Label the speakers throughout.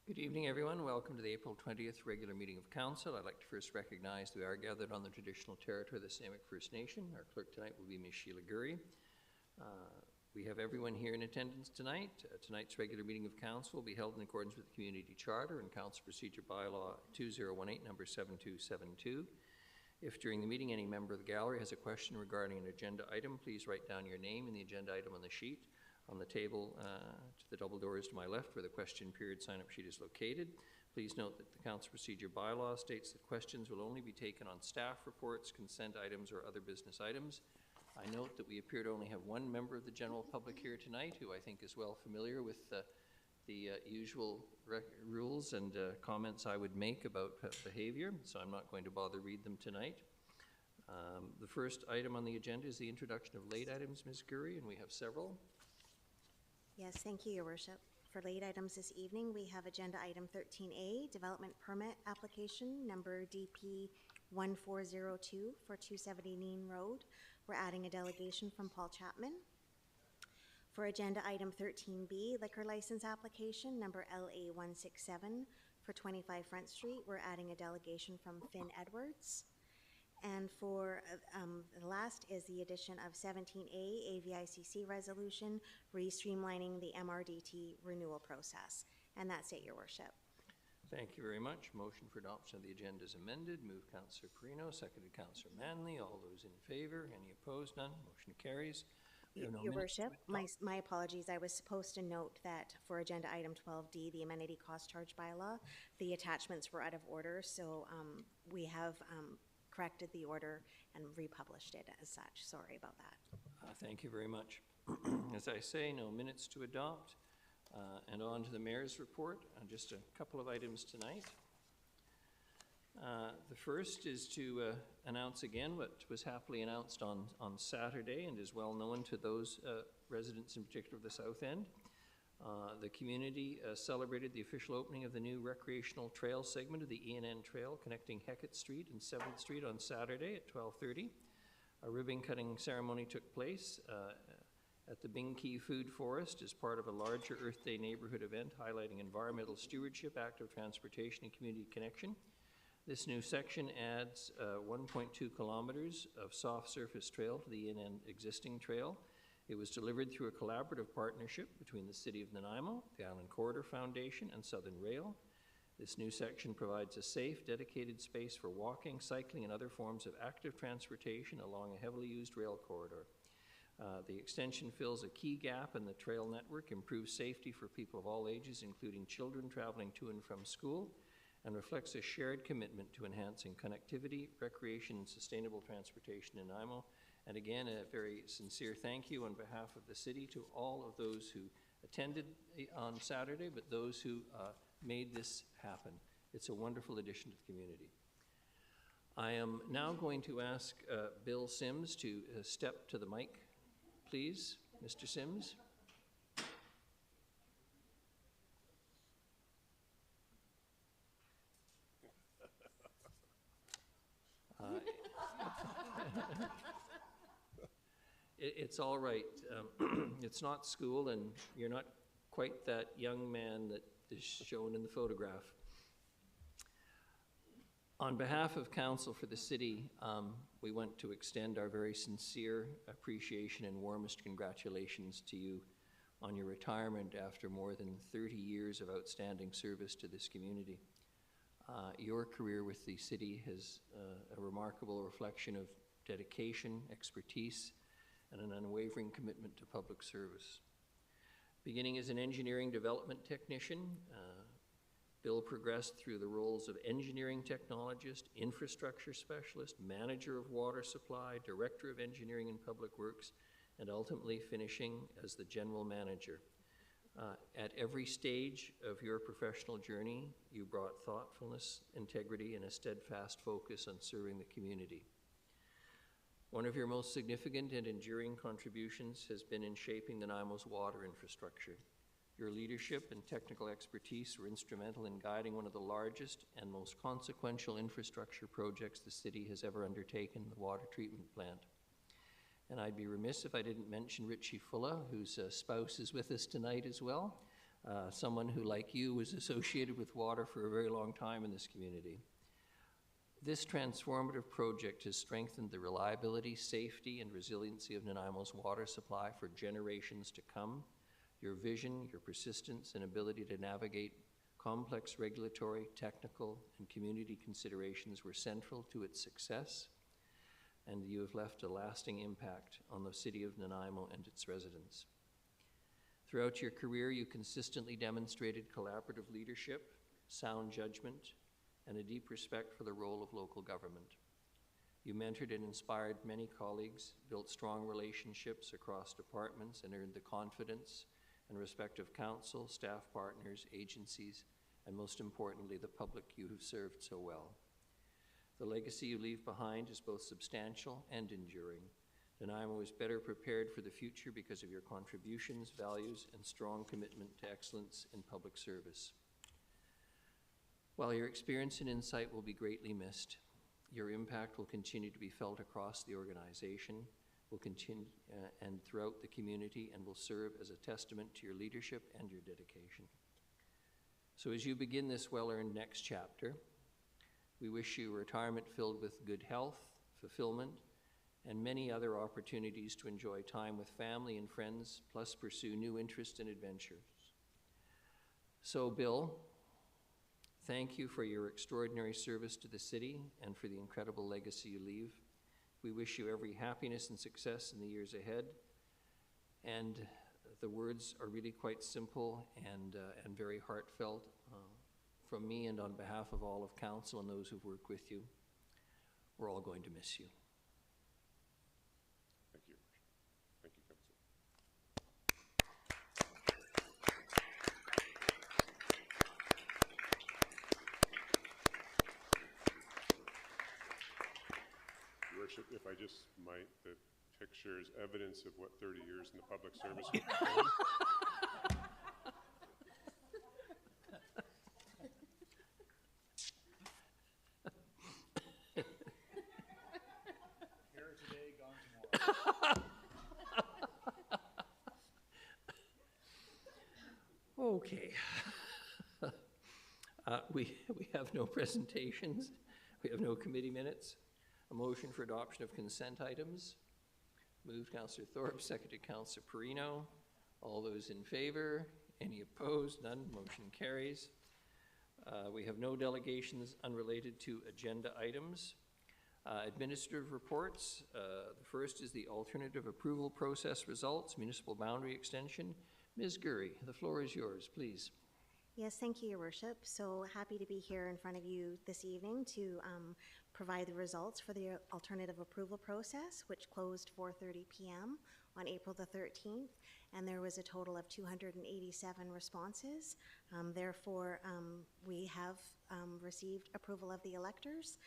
Speaker 1: Good evening, everyone. Welcome to the April 20th regular meeting of Council. I'd like to first recognize we are gathered on the traditional territory of the Samick First Nation. Our clerk tonight will be Ms. Sheila Gurry. We have everyone here in attendance tonight. Tonight's regular meeting of Council will be held in accordance with the Community Charter and Council Procedure Bylaw 2018, number 7272. If during the meeting any member of the gallery has a question regarding an agenda item, please write down your name and the agenda item on the sheet. On the table to the double doors to my left where the question period sign-up sheet is located. Please note that the Council Procedure Bylaw states that questions will only be taken on staff reports, consent items, or other business items. I note that we appear to only have one member of the general public here tonight who I think is well familiar with the usual rules and comments I would make about behavior, so I'm not going to bother read them tonight. The first item on the agenda is the introduction of late items, Ms. Gurry, and we have several.
Speaker 2: Yes, thank you, Your Worship. For late items this evening, we have agenda item 13A, development permit application number DP 1402 for 270 Neen Road. We're adding a delegation from Paul Chapman. For agenda item 13B, liquor license application number LA 167 for 25 Front Street. We're adding a delegation from Finn Edwards. And for the last is the addition of 17A, AVICC resolution, re-streamlining the MRDT renewal process. And that's it, Your Worship.
Speaker 1: Thank you very much. Motion for adoption of the agenda is amended. Moved Councillor Perino, seconded Councillor Manley. All those in favor? Any opposed? None. Motion carries.
Speaker 2: Your Worship, my apologies. I was supposed to note that for agenda item 12D, the amenity cost charge bylaw, the attachments were out of order, so we have corrected the order and republished it as such. Sorry about that.
Speaker 1: Thank you very much. As I say, no minutes to adopt. And on to the Mayor's report. Just a couple of items tonight. The first is to announce again what was happily announced on Saturday and is well known to those residents in particular of the South End. The community celebrated the official opening of the new recreational trail segment of the ENN Trail connecting Hecate Street and 7th Street on Saturday at 12:30. A ribbon cutting ceremony took place at the Bingkey Food Forest as part of a larger Earth Day neighborhood event highlighting environmental stewardship, active transportation, and community connection. This new section adds 1.2 kilometers of soft surface trail to the ENN existing trail. It was delivered through a collaborative partnership between the City of Nanaimo, the Island Corridor Foundation, and Southern Rail. This new section provides a safe, dedicated space for walking, cycling, and other forms of active transportation along a heavily used rail corridor. The extension fills a key gap in the trail network, improves safety for people of all ages, including children traveling to and from school, and reflects a shared commitment to enhancing connectivity, recreation, and sustainable transportation in Nanaimo. And again, a very sincere thank you on behalf of the city to all of those who attended on Saturday, but those who made this happen. It's a wonderful addition to the community. I am now going to ask Bill Sims to step to the mic, please. Mr. Sims. It's all right. It's not school, and you're not quite that young man that is shown in the photograph. On behalf of Council for the City, we want to extend our very sincere appreciation and warmest congratulations to you on your retirement after more than 30 years of outstanding service to this community. Your career with the city is a remarkable reflection of dedication, expertise, and an unwavering commitment to public service. Beginning as an engineering development technician, Bill progressed through the roles of engineering technologist, infrastructure specialist, manager of water supply, director of engineering and public works, and ultimately finishing as the general manager. At every stage of your professional journey, you brought thoughtfulness, integrity, and a steadfast focus on serving the community. One of your most significant and enduring contributions has been in shaping the Nanaimo's water infrastructure. Your leadership and technical expertise were instrumental in guiding one of the largest and most consequential infrastructure projects the city has ever undertaken, the water treatment plant. And I'd be remiss if I didn't mention Richie Fulla, whose spouse is with us tonight as well. someone who, like you, was associated with water for a very long time in this community. This transformative project has strengthened the reliability, safety, and resiliency of Nanaimo's water supply for generations to come. Your vision, your persistence, and ability to navigate complex regulatory, technical, and community considerations were central to its success, and you have left a lasting impact on the city of Nanaimo and its residents. Throughout your career, you consistently demonstrated collaborative leadership, sound judgment, and a deep respect for the role of local government. You mentored and inspired many colleagues, built strong relationships across departments, and earned the confidence and respect of council, staff partners, agencies, and most importantly, the public you have served so well. The legacy you leave behind is both substantial and enduring. Nanaimo is better prepared for the future because of your contributions, values, and strong commitment to excellence in public service. While your experience and insight will be greatly missed, your impact will continue to be felt across the organization, will continue and throughout the community, and will serve as a testament to your leadership and your dedication. So as you begin this well-earned next chapter, we wish you a retirement filled with good health, fulfillment, and many other opportunities to enjoy time with family and friends, plus pursue new interests and adventures. So, Bill, thank you for your extraordinary service to the city and for the incredible legacy you leave. We wish you every happiness and success in the years ahead. And the words are really quite simple and very heartfelt from me and on behalf of all of council and those who've worked with you. We're all going to miss you.
Speaker 3: Thank you. Thank you, Council. Your Worship, if I just might, the picture is evidence of what 30 years in the public service would be.
Speaker 4: Here today, gone tomorrow.
Speaker 1: Okay. We have no presentations. We have no committee minutes. A motion for adoption of consent items. Moved Councillor Thorpe, seconded Councillor Perino. All those in favor? Any opposed? None. Motion carries. We have no delegations unrelated to agenda items. Administrative reports. The first is the alternative approval process results, municipal boundary extension. Ms. Gurry, the floor is yours, please.
Speaker 2: Yes, thank you, Your Worship. So happy to be here in front of you this evening to provide the results for the alternative approval process, which closed 4:30 p.m. on April the 13th, and there was a total of 287 responses. Therefore, we have received approval of the electors,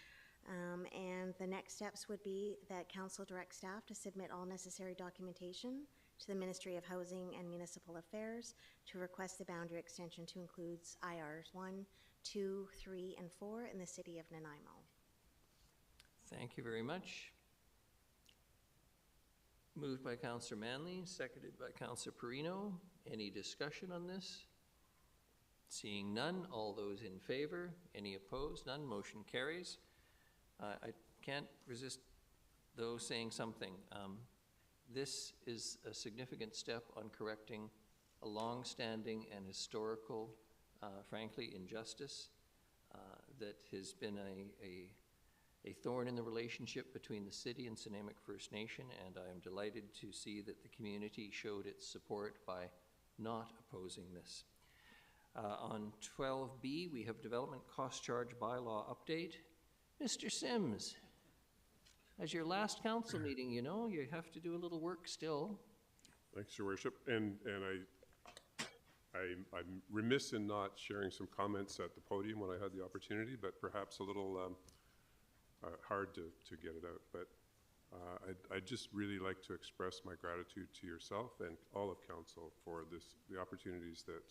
Speaker 2: and the next steps would be that Council directs staff to submit all necessary documentation to the Ministry of Housing and Municipal Affairs to request the boundary extension to include IRs 1, 2, 3, and 4 in the city of Nanaimo.
Speaker 1: Thank you very much. Moved by Councillor Manley, seconded by Councillor Perino. Any discussion on this? Seeing none, all those in favor? Any opposed? None. Motion carries. I can't resist, though, saying something. This is a significant step on correcting a long-standing and historical, frankly, injustice that has been a thorn in the relationship between the city and Snuneymuxw First Nation, and I am delighted to see that the community showed its support by not opposing this. On 12B, we have Development Cost Charge Bylaw Update. Mr. Sims, as your last council meeting, you know, you have to do a little work still.
Speaker 3: Thanks, Your Worship. And I'm remiss in not sharing some comments at the podium when I had the opportunity, but perhaps a little hard to get it out. But I'd just really like to express my gratitude to yourself and all of council for the opportunities that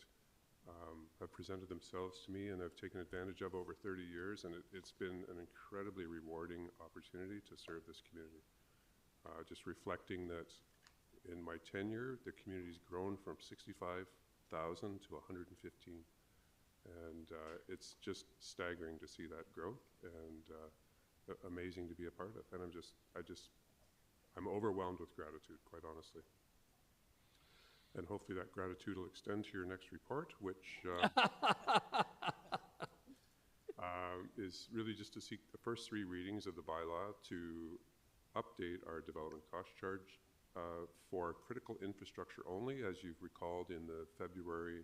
Speaker 3: have presented themselves to me and I've taken advantage of over 30 years, and it's been an incredibly rewarding opportunity to serve this community. Just reflecting that in my tenure, the community's grown from 65 1,000 to 115. And it's just staggering to see that growth and amazing to be a part of. And I'm overwhelmed with gratitude, quite honestly. And hopefully that gratitude will extend to your next report, which is really just to seek the first 3 readings of the bylaw to update our development cost charge for critical infrastructure only. As you've recalled in the February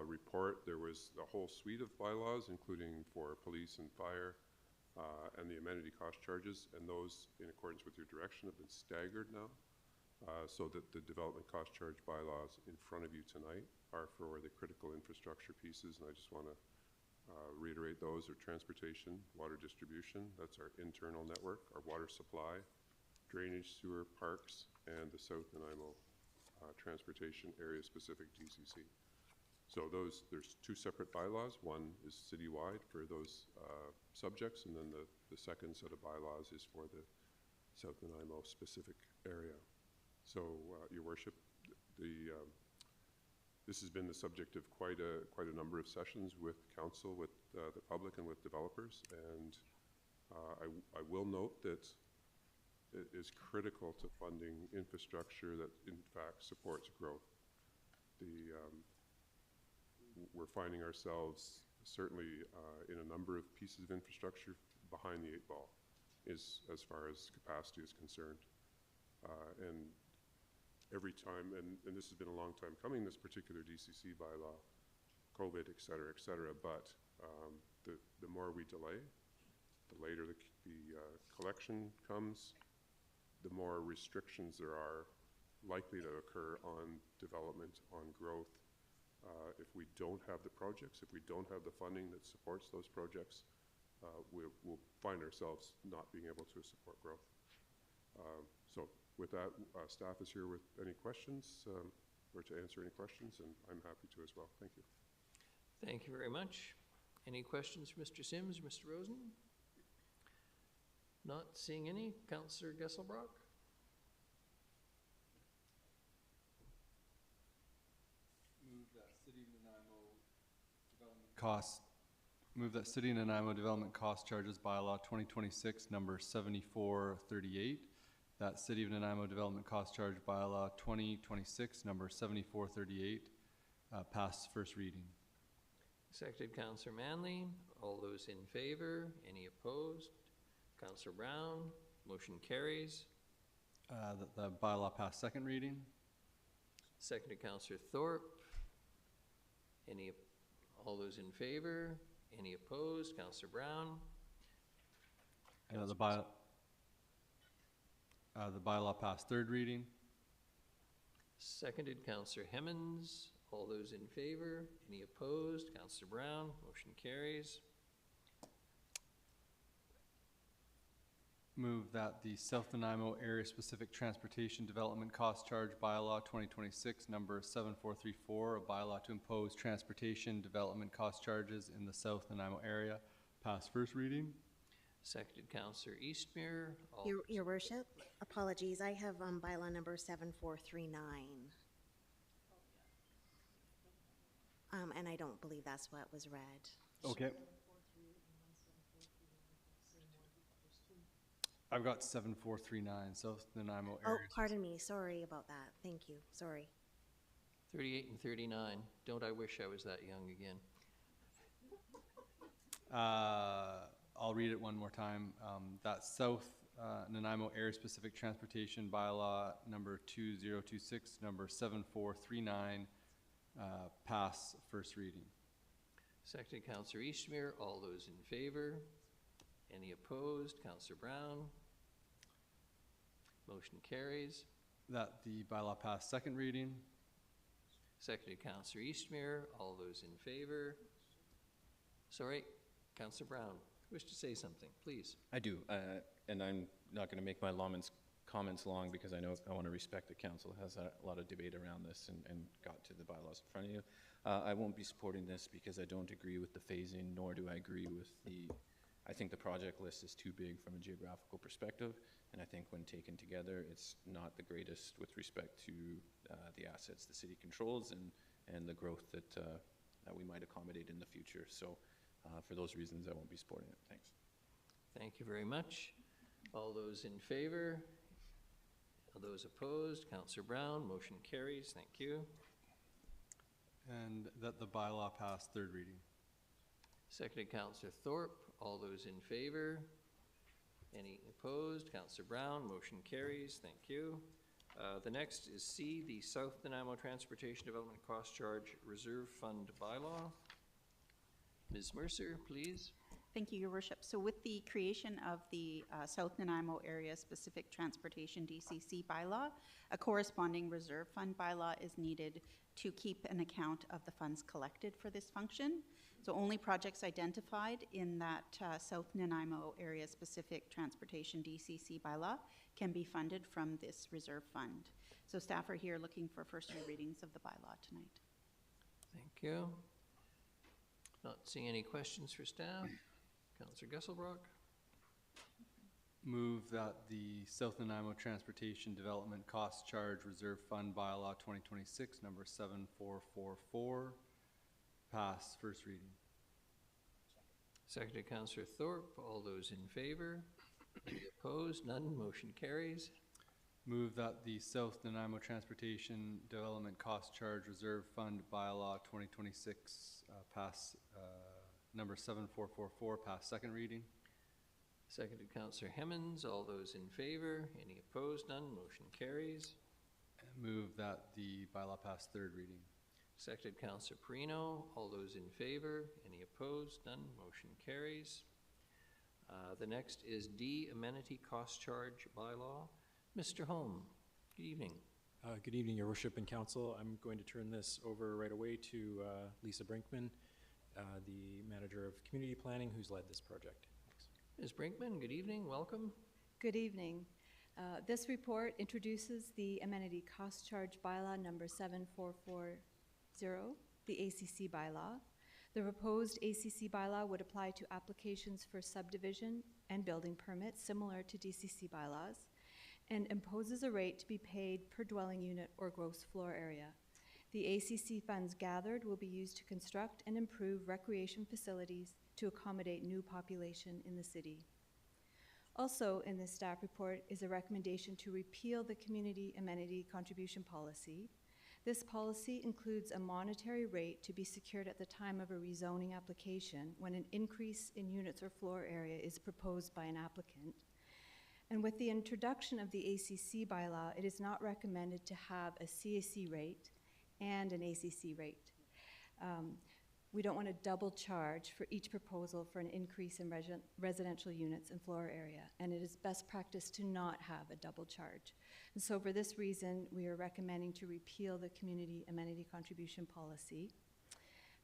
Speaker 3: report, there was a whole suite of bylaws, including for police and fire, and the amenity cost charges, and those, in accordance with your direction, have been staggered now, so that the development cost charge bylaws in front of you tonight are for the critical infrastructure pieces, and I just want to reiterate those are transportation, water distribution, that's our internal network, our water supply, drainage, sewer, parks, and the South Nanaimo transportation area-specific DCC. So there's 2 separate bylaws. One is citywide for those subjects, and then the second set of bylaws is for the South Nanaimo specific area. So, Your Worship, this has been the subject of quite a number of sessions with council, with the public, and with developers. And I will note that it is critical to funding infrastructure that, in fact, supports growth. We're finding ourselves certainly in a number of pieces of infrastructure behind the 8 ball, as far as capacity is concerned. And every time, and this has been a long time coming, this particular DCC bylaw, COVID, et cetera, but the more we delay, the later the collection comes, the more restrictions there are likely to occur on development, on growth. If we don't have the projects, if we don't have the funding that supports those projects, we'll find ourselves not being able to support growth. So with that, staff is here with any questions, or to answer any questions, and I'm happy to as well. Thank you.
Speaker 1: Thank you very much. Any questions for Mr. Sims, Mr. Rosen? Not seeing any. Councillor Gesselbrock?
Speaker 5: Move that City of Nanaimo Development Cost Charges Bylaw 2026 number 7438. That City of Nanaimo Development Cost Charge Bylaw 2026 number 7438 pass first reading.
Speaker 1: Seconded, Councillor Manley. All those in favor? Any opposed? Councillor Brown? Motion carries.
Speaker 5: The bylaw pass second reading.
Speaker 1: Seconded, Councillor Thorpe. All those in favor? Any opposed? Councillor Brown?
Speaker 5: The bylaw pass third reading.
Speaker 1: Seconded, Councillor Hemmons. All those in favor? Any opposed? Councillor Brown? Motion carries.
Speaker 5: Move that the South Nanaimo Area Specific Transportation Development Cost Charge Bylaw 2026 number 7434, a bylaw to impose transportation development cost charges in the South Nanaimo area, pass first reading.
Speaker 1: Seconded, Councillor Eastmere.
Speaker 2: Your Worship, apologies, I have bylaw number 7439. And I don't believe that's what was read.
Speaker 5: Okay. I've got 7439, South Nanaimo
Speaker 2: Oh,
Speaker 5: area.
Speaker 2: pardon me, sorry about that. Thank you, sorry.
Speaker 1: 38 and 39. Don't I wish I was that young again?
Speaker 5: I'll read it one more time. That South Nanaimo Area Specific Transportation Bylaw number 2026, number 7439, pass first reading.
Speaker 1: Seconded, Councillor Eastmere. All those in favor? Any opposed? Councillor Brown? Motion carries.
Speaker 5: That the bylaw pass second reading.
Speaker 1: Seconded, Councillor Eastmere. All those in favor? Sorry, Councillor Brown. Wish to say something, please.
Speaker 6: I do, and I'm not going to make my comments long because I know I want to respect the council has a lot of debate around this and got to the bylaws in front of you. I won't be supporting this because I don't agree with the phasing, nor do I agree with I think the project list is too big from a geographical perspective, and I think when taken together, it's not the greatest with respect to the assets the city controls and the growth that, that we might accommodate in the future. So for those reasons, I won't be supporting it. Thanks.
Speaker 1: Thank you very much. All those in favor? All those opposed? Councillor Brown, motion carries. Thank you.
Speaker 5: And that the bylaw pass third reading.
Speaker 1: Seconded, Councillor Thorpe. All those in favor? Any opposed? Councillor Brown, motion carries. Thank you. The next is C, the South Nanaimo Transportation Development Cost Charge Reserve Fund Bylaw. Ms. Mercer, please.
Speaker 7: Thank you, Your Worship. So with the creation of the South Nanaimo Area Specific Transportation DCC bylaw, a corresponding reserve fund bylaw is needed to keep an account of the funds collected for this function. So only projects identified in that South Nanaimo Area Specific Transportation DCC bylaw can be funded from this reserve fund. So staff are here looking for first readings of the bylaw tonight.
Speaker 1: Thank you. Not seeing any questions for staff. Councillor Gesselbrock.
Speaker 5: Move that the South Nanaimo Transportation Development Cost Charge Reserve Fund Bylaw 2026, number 7444, pass first reading.
Speaker 1: Seconded, Councillor Thorpe. All those in favor? Any opposed? None. Motion carries.
Speaker 5: Move that the South Nanaimo Transportation Development Cost Charge Reserve Fund Bylaw 2026 pass number 7444, pass second reading.
Speaker 1: Seconded, Councillor Hemmons. All those in favor? Any opposed? None. Motion carries.
Speaker 5: And move that the bylaw pass third reading.
Speaker 1: Seconded, Councillor Perino. All those in favor? Any opposed? None. Motion carries. The next is D, Amenity Cost Charge Bylaw. Mr. Holm, good evening.
Speaker 8: Good evening, Your Worship and Council. I'm going to turn this over right away to Lisa Brinkman, the Manager of Community Planning, who's led this project. Thanks.
Speaker 1: Ms. Brinkman, good evening. Welcome.
Speaker 9: Good evening. This report introduces the amenity cost charge bylaw number 7440, the ACC bylaw. The proposed ACC bylaw would apply to applications for subdivision and building permits similar to DCC bylaws and imposes a rate to be paid per dwelling unit or gross floor area. The ACC funds gathered will be used to construct and improve recreation facilities to accommodate new population in the city. Also in this staff report is a recommendation to repeal the community amenity contribution policy. This policy includes a monetary rate to be secured at the time of a rezoning application when an increase in units or floor area is proposed by an applicant. And with the introduction of the ACC bylaw, it is not recommended to have a CAC rate and an ACC rate. We don't want to double charge for each proposal for an increase in residential units and floor area, and it is best practice to not have a double charge. And so for this reason, we are recommending to repeal the community amenity contribution policy.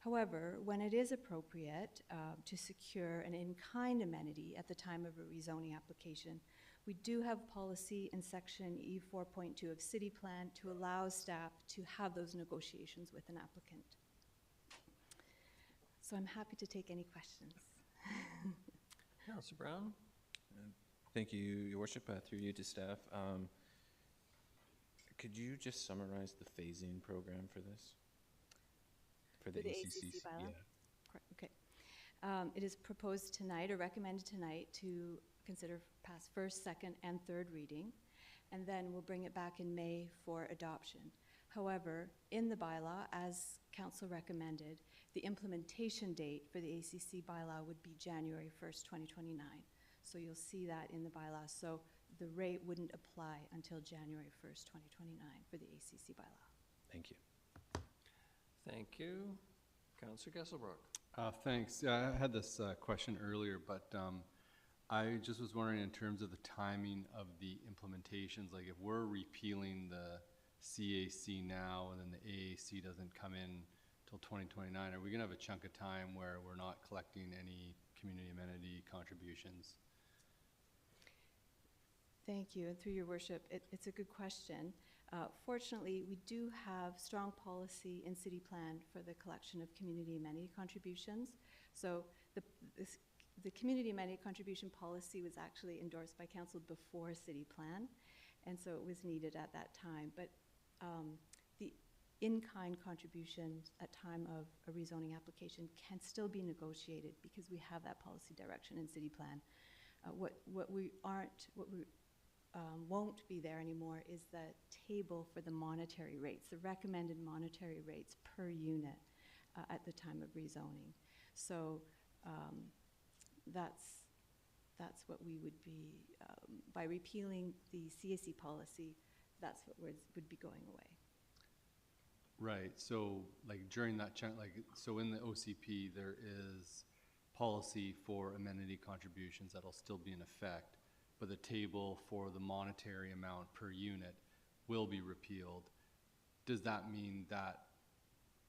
Speaker 9: However, when it is appropriate to secure an in-kind amenity at the time of a rezoning application, we do have policy in section E4.2 of City Plan to allow staff to have those negotiations with an applicant. So I'm happy to take any questions.
Speaker 1: Councillor Brown.
Speaker 6: Thank you, Your Worship. Through you to staff. Could you just summarize the phasing program for this? For the
Speaker 9: ACC bylaw?
Speaker 6: Yeah.
Speaker 9: Okay. It is proposed tonight or recommended tonight to consider pass first, second, and third reading, and then we'll bring it back in May for adoption. However, in the bylaw, as Council recommended, the implementation date for the ACC bylaw would be January 1st, 2029. So you'll see that in the bylaw. So the rate wouldn't apply until January 1st, 2029 for the ACC bylaw.
Speaker 6: Thank you.
Speaker 1: Thank you. Councillor Gesselbrock.
Speaker 5: Thanks. Yeah, I had this question earlier, but I just was wondering in terms of the timing of the implementations, like if we're repealing the CAC now and then the AAC doesn't come in till 2029, are we gonna have a chunk of time where we're not collecting any community amenity contributions?
Speaker 9: Thank you, and through your worship, it's a good question. Fortunately, we do have strong policy in City Plan for the collection of community amenity contributions. So the community amenity contribution policy was actually endorsed by Council before City Plan, and so it was needed at that time. But in-kind contributions at time of a rezoning application can still be negotiated because we have that policy direction in city plan. What we won't be there anymore is the table for the monetary rates, the recommended monetary rates per unit at the time of rezoning. So that's what we would be, by repealing the CAC policy, that's what would be going away.
Speaker 5: Right, so like during that, so in the OCP, there is policy for amenity contributions that'll still be in effect, but the table for the monetary amount per unit will be repealed. Does that mean that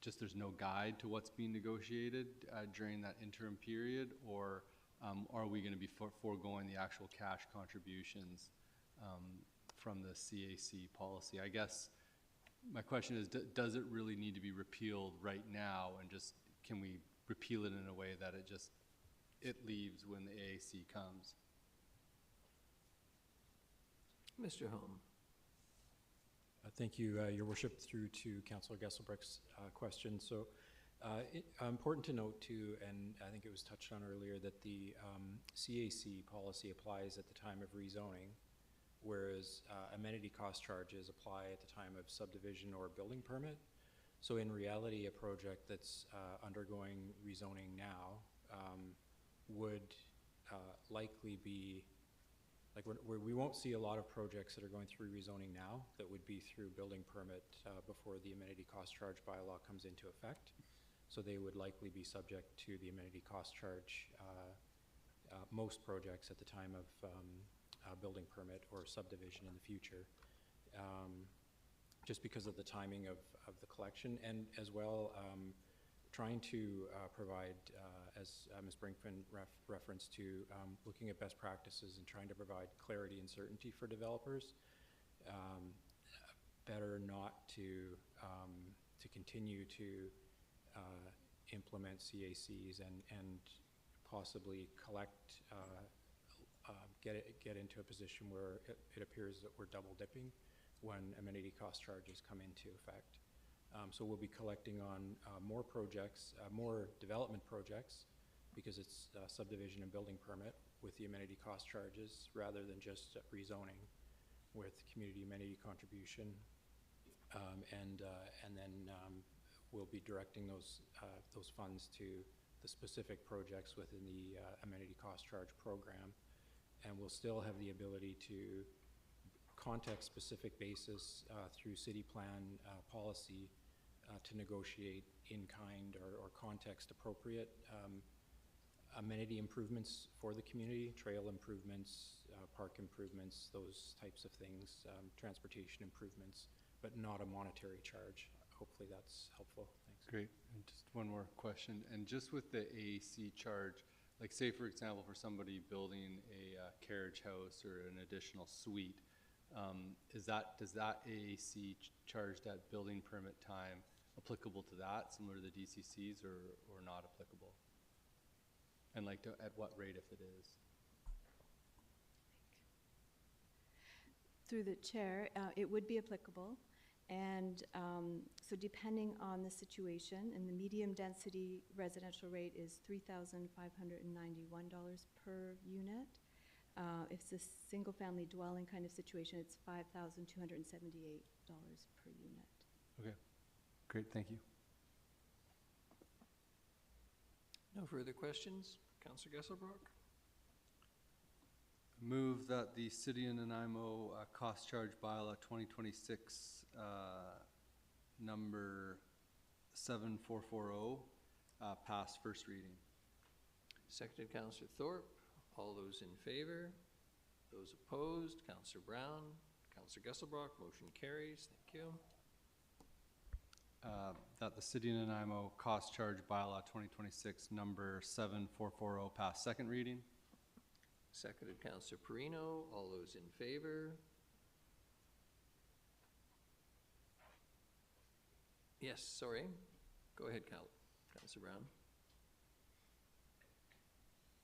Speaker 5: just there's no guide to what's being negotiated during that interim period, or are we going to be foregoing the actual cash contributions from the CAC policy? I guess my question is, does it really need to be repealed right now, and just can we repeal it in a way that it leaves when the AAC comes?
Speaker 1: Mr. Home.
Speaker 8: Thank you, Your Worship, through to Councillor Gesselbrick's question. So important to note too, and I think it was touched on earlier, that the CAC policy applies at the time of rezoning, whereas amenity cost charges apply at the time of subdivision or building permit. So in reality, a project that's undergoing rezoning now would likely be, like we won't see a lot of projects that are going through rezoning now that would be through building permit before the amenity cost charge bylaw comes into effect. So they would likely be subject to the amenity cost charge, most projects at the time of building permit or subdivision in the future, just because of the timing of the collection, and as well trying to provide, as Ms. Brinkman referenced to, looking at best practices and trying to provide clarity and certainty for developers. Better not to continue to implement CACs and possibly collect, get into a position where it appears that we're double dipping when amenity cost charges come into effect. So we'll be collecting on more projects, more development projects, because it's subdivision and building permit with the amenity cost charges, rather than just rezoning with community amenity contribution. And then we'll be directing those funds to the specific projects within the amenity cost charge program. And we'll still have the ability to context-specific basis through city plan policy to negotiate in-kind or context-appropriate amenity improvements for the community, trail improvements, park improvements, those types of things, transportation improvements, but not a monetary charge. Hopefully that's helpful. Thanks.
Speaker 5: Great. And just one more question. And just with the AAC charge, like say for example, for somebody building a carriage house or an additional suite, does that AAC charge that building permit time applicable to that, similar to the DCCs, or not applicable? And like at what rate, if it is?
Speaker 9: Through the chair, it would be applicable. And so depending on the situation, and the medium density residential rate is $3,591 per unit. If it's a single family dwelling kind of situation, it's $5,278 per unit.
Speaker 5: Okay, great, thank you.
Speaker 1: No further questions? Councillor Gesselbrock?
Speaker 5: Move that the City of Nanaimo cost charge bylaw 2026 number 7440 pass first reading.
Speaker 1: Seconded, Councillor Thorpe. All those in favor? Those opposed? Councillor Brown? Councillor Gesselbrock? Motion carries. Thank you.
Speaker 5: That the City of Nanaimo cost charge bylaw 2026 number 7440 pass second reading.
Speaker 1: Seconded, Councillor Perino. All those in favor? Yes, sorry. Go ahead, Councillor Brown.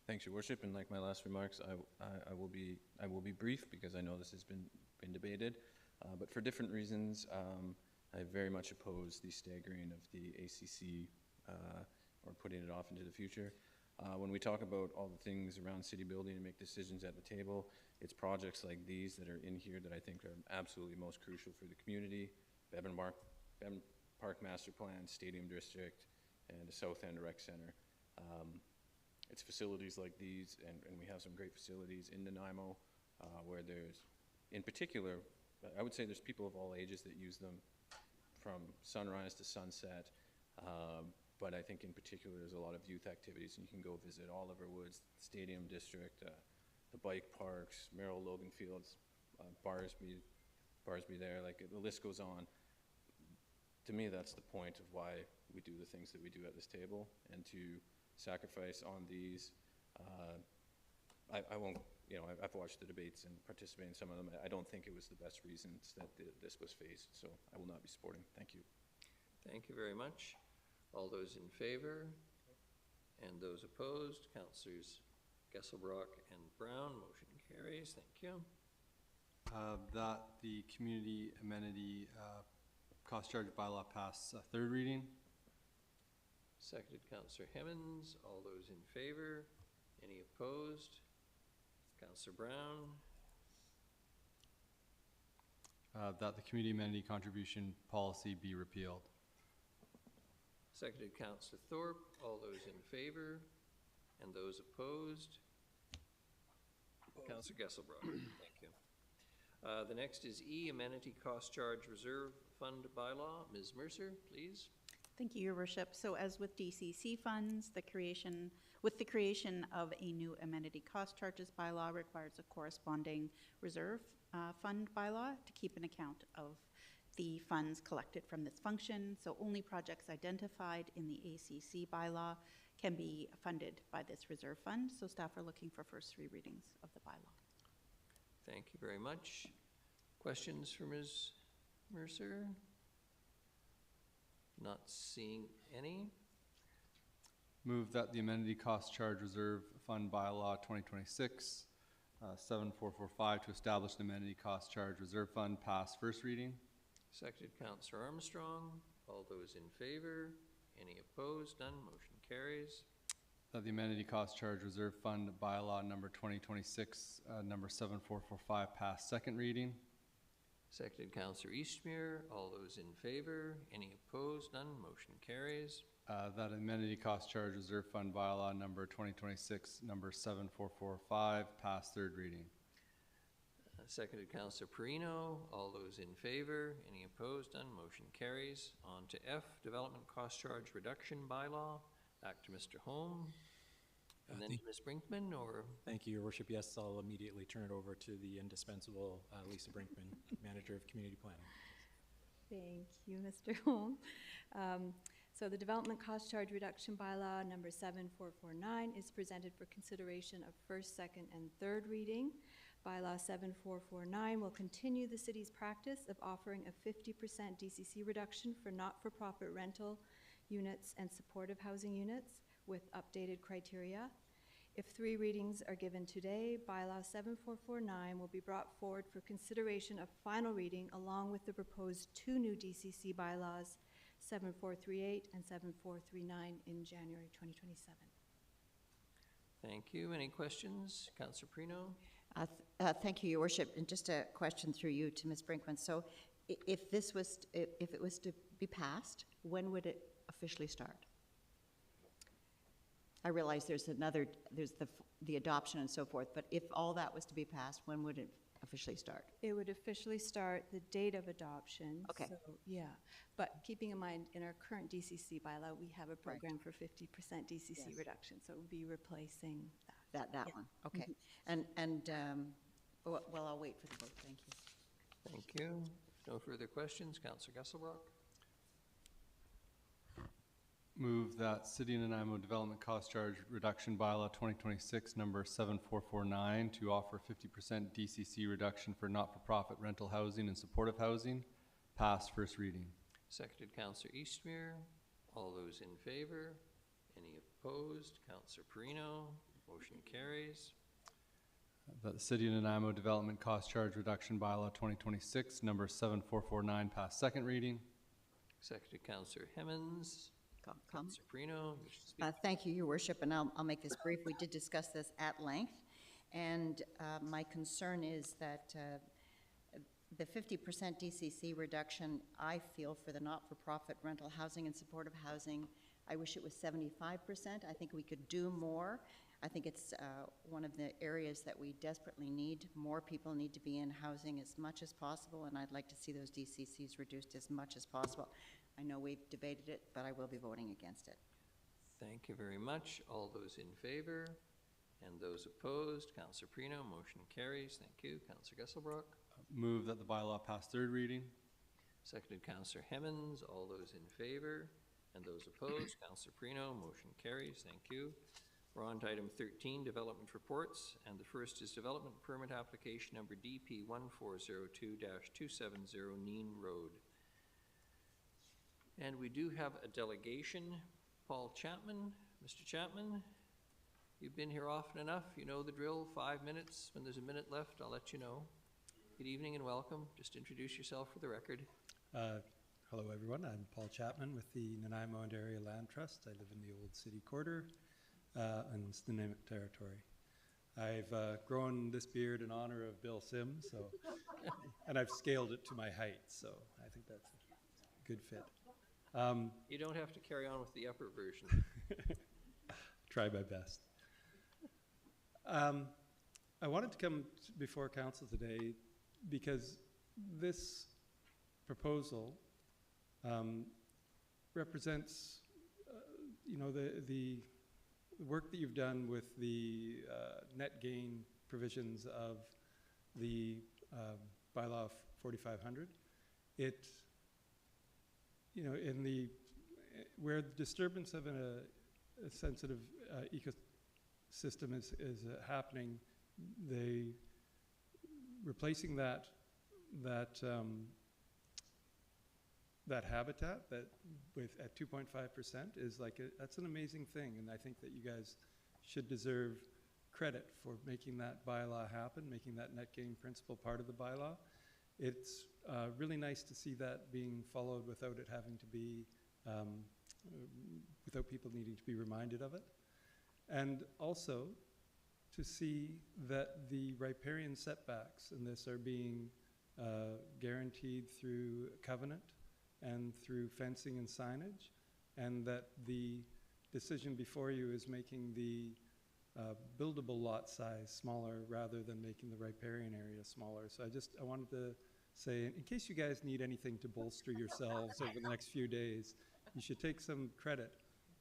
Speaker 6: Thanks, Your Worship, and like my last remarks, I will be brief because I know this has been debated, but for different reasons, I very much oppose the staggering of the ACC or putting it off into the future. When we talk about all the things around city building and make decisions at the table, it's projects like these that are in here that I think are absolutely most crucial for the community. Bevan Park Master Plan, Stadium District, and the South End Rec Center. It's facilities like these, and we have some great facilities in Nanaimo where there's, in particular, I would say there's people of all ages that use them from sunrise to sunset. But I think in particular there's a lot of youth activities, and you can go visit Oliver Woods, Stadium District, the bike parks, Merrill Logan Fields, Barsby there, like the list goes on. To me, that's the point of why we do the things that we do at this table, and to sacrifice on these. I won't, you know, I've watched the debates and participated in some of them. I don't think it was the best reasons that this was faced, so I will not be supporting. Thank you.
Speaker 1: Thank you very much. All those in favor and those opposed, Councillors Gesselbrock and Brown, motion carries. Thank you.
Speaker 5: That the community amenity cost charge bylaw pass third reading.
Speaker 1: Seconded Councillor Hemmons. All those in favor? Any opposed? Councillor Brown.
Speaker 5: That the community amenity contribution policy be repealed.
Speaker 1: Seconded Councillor Thorpe. All those in favor and those opposed? Councillor Gesselbrock. Thank you. The next is E, Amenity Cost Charge Reserve Fund Bylaw. Ms. Mercer, please.
Speaker 7: Thank you, Your Worship. So as with DCC funds, the creation of a new amenity cost charges bylaw requires a corresponding reserve fund bylaw to keep an account of the funds collected from this function. So only projects identified in the ACC bylaw can be funded by this reserve fund. So staff are looking for first 3 readings of the bylaw.
Speaker 1: Thank you very much. Questions for Ms. Mercer? Not seeing any.
Speaker 5: Move that the amenity cost charge reserve fund bylaw 2026 7445 to establish the amenity cost charge reserve fund pass first reading.
Speaker 1: Seconded Councillor Armstrong. All those in favor? Any opposed? None. Motion carries.
Speaker 5: That the amenity cost charge reserve fund bylaw number 2026 number 7445 pass second reading.
Speaker 1: Seconded Councillor Eastmere. All those in favor? Any opposed? None. Motion carries.
Speaker 5: That amenity cost charge reserve fund bylaw number 2026 number 7445 pass third reading.
Speaker 1: Seconded Councillor Perino. All those in favor? Any opposed? None. Motion carries. On to F, Development Cost Charge Reduction Bylaw. Back to Mr. Holm. And then Ms. Brinkman, or?
Speaker 8: Thank you, Your Worship. Yes, I'll immediately turn it over to the indispensable Lisa Brinkman, Manager of Community Planning.
Speaker 9: Thank you, Mr. Holm. So the Development Cost Charge Reduction Bylaw number 7449 is presented for consideration of first, second, and third reading. Bylaw 7449 will continue the city's practice of offering a 50% DCC reduction for not-for-profit rental units and supportive housing units with updated criteria. If 3 readings are given today, Bylaw 7449 will be brought forward for consideration of final reading along with the proposed 2 new DCC bylaws, 7438 and 7439 in January 2027.
Speaker 2: Thank you. Any questions? Councillor Perino?
Speaker 10: Thank you, Your Worship. And just a question through you to Ms. Brinkman. So if it was to be passed, when would it officially start? I realize there's the adoption and so forth, but if all that was to be passed, when would it officially start?
Speaker 9: It would officially start the date of adoption.
Speaker 10: Okay.
Speaker 9: So, yeah, but keeping in mind, in our current DCC bylaw, we have a program for 50% DCC reduction, so it would be replacing that.
Speaker 10: That
Speaker 9: Yeah.
Speaker 10: one, okay. Well, I'll wait for the vote, thank you.
Speaker 2: Thank you. If no further questions, Councillor Gesselbrock?
Speaker 5: Move that City of Nanaimo Development Cost Charge Reduction Bylaw 2026 number 7449 to offer 50% DCC reduction for not-for-profit rental housing and supportive housing pass first reading.
Speaker 2: Seconded Councillor Eastmere. All those in favor? Any opposed? Councillor Perino? Motion carries.
Speaker 5: That the City of Nanaimo Development Cost Charge Reduction Bylaw 2026 number 7449 pass second reading.
Speaker 1: Seconded Councillor Hemmens.
Speaker 10: Comment?
Speaker 1: Councillor Perino, you wish to speak?
Speaker 10: Thank you, Your Worship, and I'll make this brief. We did discuss this at length, and my concern is that the 50% DCC reduction, I feel, for the not-for-profit rental housing and supportive housing, I wish it was 75%. I think we could do more. I think it's one of the areas that we desperately need. More people need to be in housing as much as possible, and I'd like to see those DCCs reduced as much as possible. I know we've debated it, but I will be voting against it.
Speaker 1: Thank you very much. All those in favor and those opposed, Councillor Perino, motion carries. Thank you. Councillor Gesselbrock.
Speaker 5: Move that the bylaw pass third reading.
Speaker 1: Seconded Councillor Hemmens. All those in favor and those opposed, Councillor Perino, motion carries. Thank you. We're on to item 13, development reports, and the first is development permit application number DP 1402-270 Neen Road. And we do have a delegation. Paul Chapman. Mr. Chapman, you've been here often enough. You know the drill. 5 minutes. When there's a minute left, I'll let you know. Good evening and welcome. Just introduce yourself for the record.
Speaker 11: Hello, everyone. I'm Paul Chapman with the Nanaimo and Area Land Trust. I live in the Old City Quarter in the Nunavut Territory. I've grown this beard in honor of Bill Sims, so, and I've scaled it to my height, so I think that's a good fit.
Speaker 1: You don't have to carry on with the upper version.
Speaker 11: Try my best. I wanted to come before council today because this proposal represents, you know, the work that you've done with the net gain provisions of the bylaw 4500. It, you know, in the where the disturbance of a sensitive ecosystem is happening, replacing that habitat at 2.5% is like that's an amazing thing, and I think that you guys should deserve credit for making that bylaw happen, making that net gain principle part of the bylaw. It's really nice to see that being followed without it having to be, without people needing to be reminded of it. And also to see that the riparian setbacks in this are being guaranteed through covenant and through fencing and signage, and that the decision before you is making the buildable lot size smaller rather than making the riparian area smaller. So I wanted to say, in case you guys need anything to bolster yourselves over the next few days, you should take some credit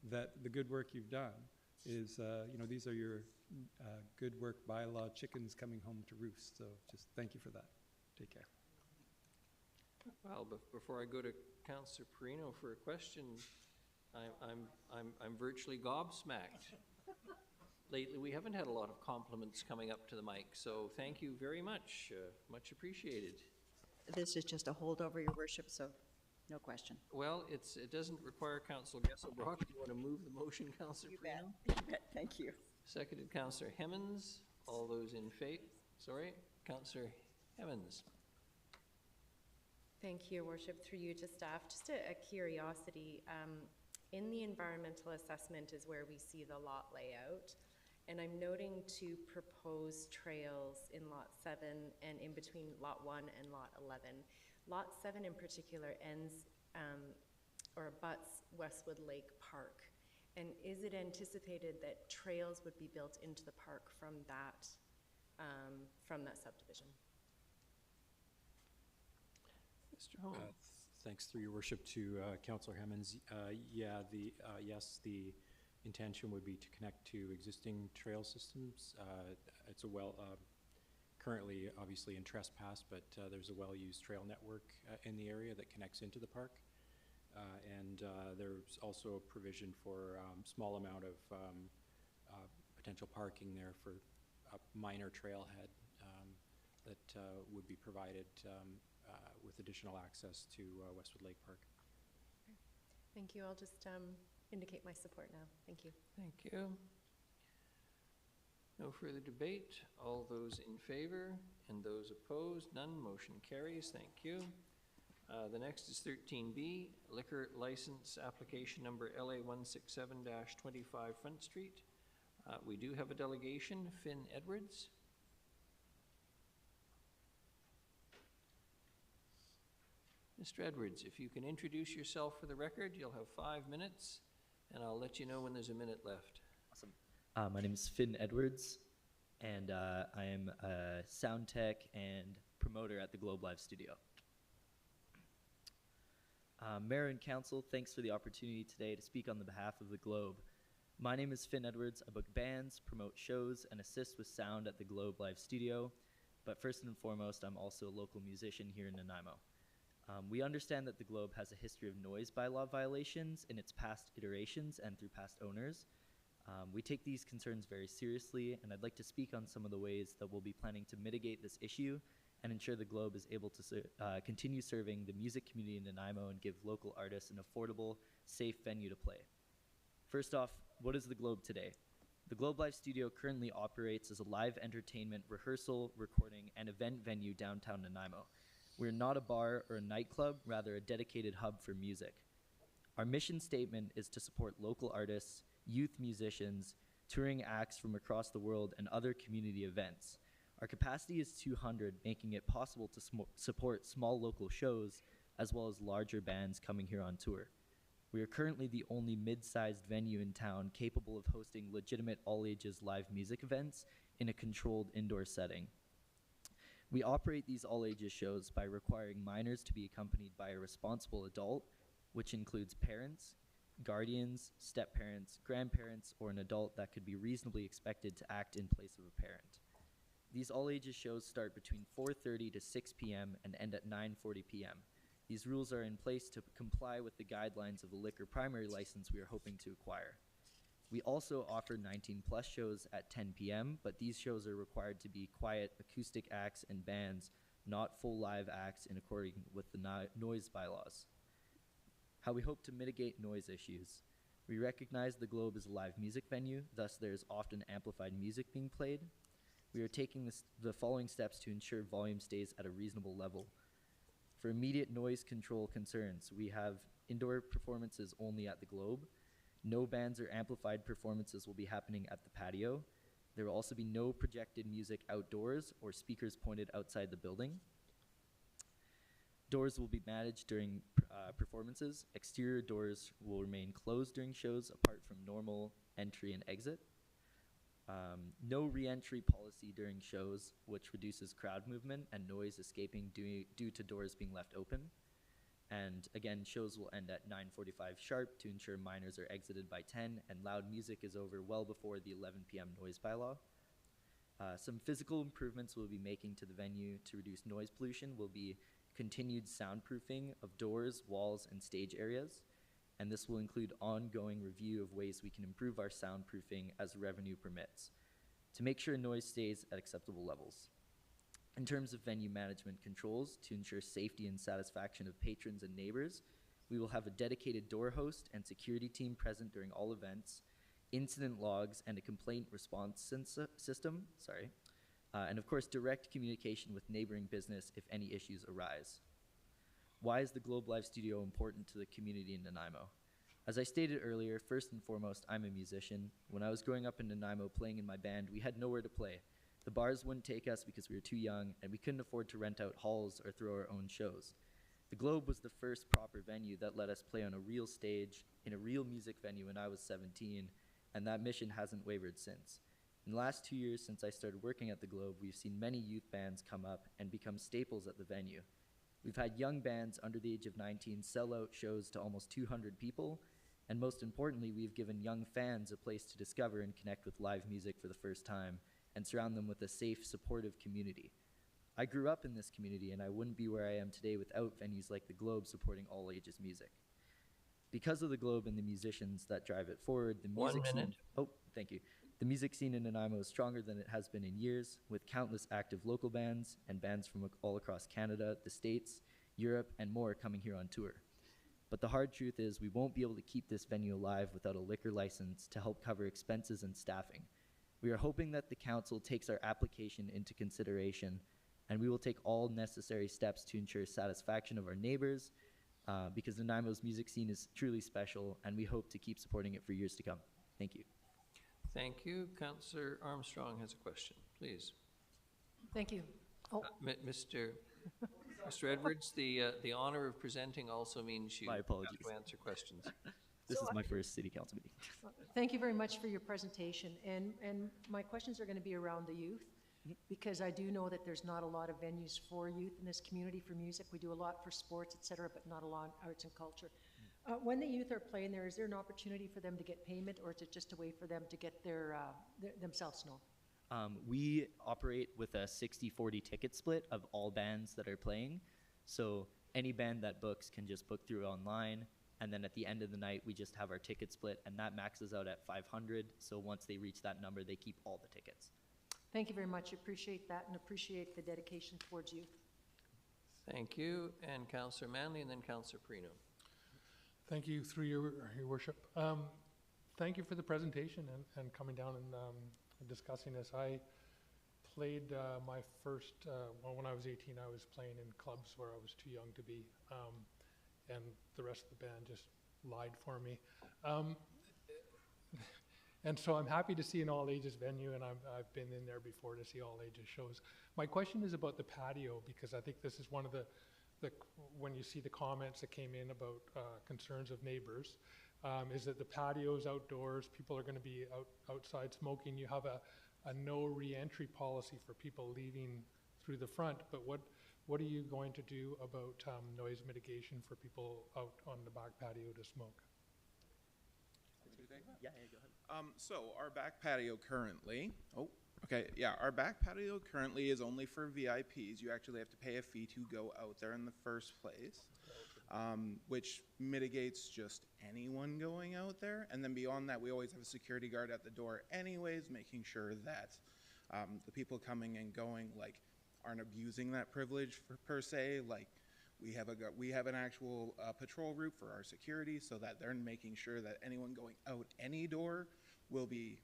Speaker 11: that the good work you've done is, you know, these are your good work bylaw chickens coming home to roost. So just thank you for that. Take care.
Speaker 1: Well, before I go to Councillor Perino for a question, I'm virtually gobsmacked. Lately, we haven't had a lot of compliments coming up to the mic, so thank you very much. Much appreciated.
Speaker 10: This is just a holdover, Your Worship, so no question.
Speaker 1: Well, it doesn't require Councillor Gesselbrock. Do you want to move the motion, Councillor Perino?
Speaker 10: You bet. Thank you.
Speaker 1: Seconded Councillor Hemmens. All those in favor? Sorry, Councillor Hemmens.
Speaker 12: Thank you, Your Worship. Through you to staff, just a curiosity. In the environmental assessment is where we see the lot layout, and I'm noting two proposed trails in Lot 7 and in between Lot 1 and Lot 11. Lot 7 in particular ends or abuts Westwood Lake Park. And is it anticipated that trails would be built into the park from that subdivision?
Speaker 1: Mr. Holmes.
Speaker 8: Thanks, through your worship, to Councillor Hemmens. Yes, the intention would be to connect to existing trail systems. It's a currently obviously in trespass, but there's a well-used trail network in the area that connects into the park. And there's also a provision for a small amount of potential parking there for a minor trailhead that would be provided with additional access to Westwood Lake Park.
Speaker 12: Thank you. I'll just indicate my support now. Thank you.
Speaker 1: Thank you. No further debate. All those in favor and those opposed, none. Motion carries. Thank you. The next is 13B, liquor license application number LA 167-25 Front Street. We do have a delegation, Finn Edwards. Mr. Edwards, if you can introduce yourself for the record, you'll have 5 minutes, and I'll let you know when there's a minute left.
Speaker 13: Awesome. My name is Finn Edwards, and I am a sound tech and promoter at the Globe Live Studio. Mayor and Council, thanks for the opportunity today to speak on the behalf of the Globe. My name is Finn Edwards. I book bands, promote shows, and assist with sound at the Globe Live Studio. But first and foremost, I'm also a local musician here in Nanaimo. We understand that the Globe has a history of noise bylaw violations in its past iterations and through past owners. We take these concerns very seriously, and I'd like to speak on some of the ways that we'll be planning to mitigate this issue and ensure the Globe is able to continue serving the music community in Nanaimo and give local artists an affordable, safe venue to play. First off, what is the Globe today? The Globe Live Studio currently operates as a live entertainment, rehearsal, recording, and event venue downtown Nanaimo. We're not a bar or a nightclub, rather a dedicated hub for music. Our mission statement is to support local artists, youth musicians, touring acts from across the world, and other community events. Our capacity is 200, making it possible to support small local shows, as well as larger bands coming here on tour. We are currently the only mid-sized venue in town capable of hosting legitimate all-ages live music events in a controlled indoor setting. We operate these all-ages shows by requiring minors to be accompanied by a responsible adult, which includes parents, guardians, step-parents, grandparents, or an adult that could be reasonably expected to act in place of a parent. These all-ages shows start between 4:30 to 6 p.m. and end at 9:40 p.m. These rules are in place to comply with the guidelines of the liquor primary license we are hoping to acquire. We also offer 19-plus shows at 10 p.m., but these shows are required to be quiet acoustic acts and bands, not full live acts in accordance with the noise bylaws. How we hope to mitigate noise issues. We recognize the Globe is a live music venue, thus there is often amplified music being played. We are taking the following steps to ensure volume stays at a reasonable level. For immediate noise control concerns, we have indoor performances only at the Globe. No bands or amplified performances will be happening at the patio. There will also be no projected music outdoors or speakers pointed outside the building. Doors will be managed during performances. Exterior doors will remain closed during shows apart from normal entry and exit. No re-entry policy during shows, which reduces crowd movement and noise escaping due to doors being left open. And again, shows will end at 9:45 sharp to ensure minors are exited by 10 and loud music is over well before the 11 p.m. noise bylaw. Some physical improvements we'll be making to the venue to reduce noise pollution will be continued soundproofing of doors, walls, and stage areas. And this will include ongoing review of ways we can improve our soundproofing as revenue permits to make sure noise stays at acceptable levels. In terms of venue management controls, to ensure safety and satisfaction of patrons and neighbors, we will have a dedicated door host and security team present during all events, incident logs, and a complaint response system, and of course direct communication with neighboring business if any issues arise. Why is the Globe Live Studio important to the community in Nanaimo? As I stated earlier, first and foremost, I'm a musician. When I was growing up in Nanaimo playing in my band, we had nowhere to play. The bars wouldn't take us because we were too young, and we couldn't afford to rent out halls or throw our own shows. The Globe was the first proper venue that let us play on a real stage in a real music venue when I was 17, and that mission hasn't wavered since. In the last 2 years since I started working at the Globe, we've seen many youth bands come up and become staples at the venue. We've had young bands under the age of 19 sell out shows to almost 200 people, and most importantly, we've given young fans a place to discover and connect with live music for the first time and surround them with a safe, supportive community. I grew up in this community, and I wouldn't be where I am today without venues like the Globe supporting all ages music. Because of the Globe and the musicians that drive it forward, the music scene... Oh, thank you. The music scene in Nanaimo is stronger than it has been in years, with countless active local bands and bands from all across Canada, the States, Europe, and more coming here on tour. But the hard truth is we won't be able to keep this venue alive without a liquor license to help cover expenses and staffing. We are hoping that the council takes our application into consideration and we will take all necessary steps to ensure satisfaction of our neighbors, because Nanaimo's music scene is truly special, and we hope to keep supporting it for years to come. Thank you.
Speaker 1: Thank you. Councillor Armstrong has a question, please.
Speaker 14: Thank you. Oh,
Speaker 1: Mr. Edwards, the honor of presenting also means you
Speaker 13: My
Speaker 1: have
Speaker 13: apologies.
Speaker 1: to answer questions.
Speaker 13: This is my first city council meeting.
Speaker 14: thank you very much for your presentation. And my questions are going to be around the youth, because I do know that there's not a lot of venues for youth in this community for music. We do a lot for sports, et cetera, but not a lot in arts and culture. When the youth are playing there, is there an opportunity for them to get payment, or is it just a way for them to get themselves known?
Speaker 13: We operate with a 60-40 ticket split of all bands that are playing. So any band that books can just book through online. And then at the end of the night, we just have our ticket split, and that maxes out at 500. So once they reach that number, they keep all the tickets.
Speaker 14: Thank you very much. Appreciate that, and appreciate the dedication towards youth.
Speaker 1: Thank you. And Councillor Manley, and then Councillor Perino.
Speaker 15: Thank you, through your worship. Thank you for the presentation and coming down and discussing this. I played my first, well, when I was 18, I was playing in clubs where I was too young to be, and the rest of the band just lied for me. And so I'm happy to see an all-ages venue, and I've been in there before to see all-ages shows. My question is about the patio, because I think this is one of the when you see the comments that came in about concerns of neighbors, is that the patio's outdoors, people are going to be outside smoking. You have a no re-entry policy for people leaving through the front, but what are you going to do about noise mitigation for people out on the back patio to smoke?
Speaker 13: Yeah, go ahead.
Speaker 16: So our back patio currently, our back patio currently is only for VIPs. You actually have to pay a fee to go out there in the first place, which mitigates just anyone going out there. And then beyond that, we always have a security guard at the door anyways, making sure that the people coming and going aren't abusing that privilege per se. Like we have an actual patrol route for our security, so that they're making sure that anyone going out any door will be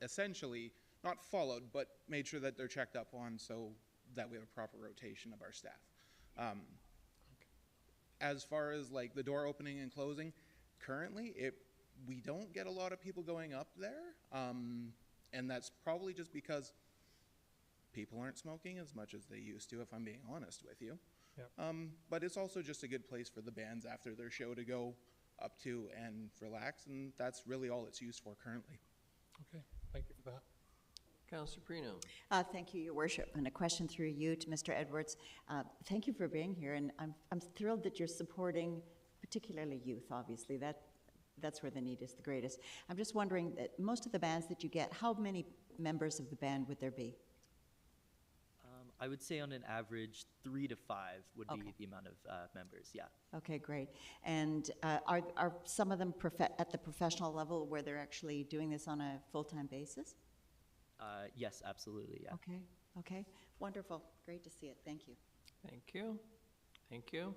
Speaker 16: essentially not followed, but made sure that they're checked up on, so that we have a proper rotation of our staff. As far as the door opening and closing, currently we don't get a lot of people going up there, and that's probably just because people aren't smoking as much as they used to, if I'm being honest with you.
Speaker 15: Yep.
Speaker 16: But it's also just a good place for the bands after their show to go up to and relax, and that's really all it's used for currently.
Speaker 15: Okay, thank you for that.
Speaker 1: Councillor Perino.
Speaker 10: Thank you, Your Worship, and a question through you to Mr. Edwards. Thank you for being here, and I'm thrilled that you're supporting particularly youth, obviously. That's where the need is the greatest. I'm just wondering, that most of the bands that you get, how many members of the band would there be?
Speaker 13: I would say on an average, 3 to 5 would be the amount of members, yeah.
Speaker 10: Okay, great. And are some of them at the professional level where they're actually doing this on a full-time basis?
Speaker 13: Yes, absolutely, yeah.
Speaker 10: Okay, wonderful. Great to see it. Thank you.
Speaker 1: Thank you. Thank you.